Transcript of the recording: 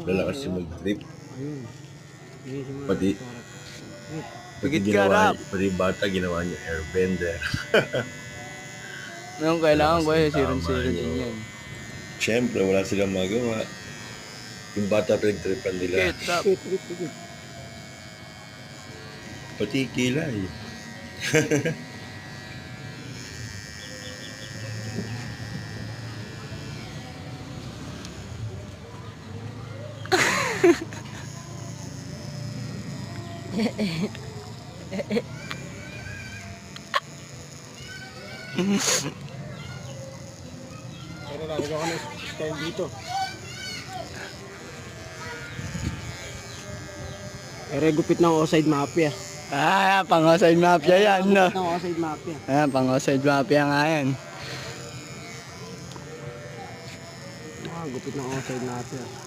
lalakas yung mag-trip. Ayun. Pati, Pigit ka, Rap. pati bata ginawa niya airbender. Anong kailangan ko eh, Tama siron-siron nyo. din yan. Siyempre, wala silang magawa. Yung bata pinag-tripan nila. Pigit, Rap. Pigit. Pati kilay. Pero lalagaw ka na style dito. Pero gupit ng offside mafia. Ah, pang-offside mafia yan, no? Gupit ng offside mafia. Ah, pang-offside mafia nga yan. Gupit ng offside mafia.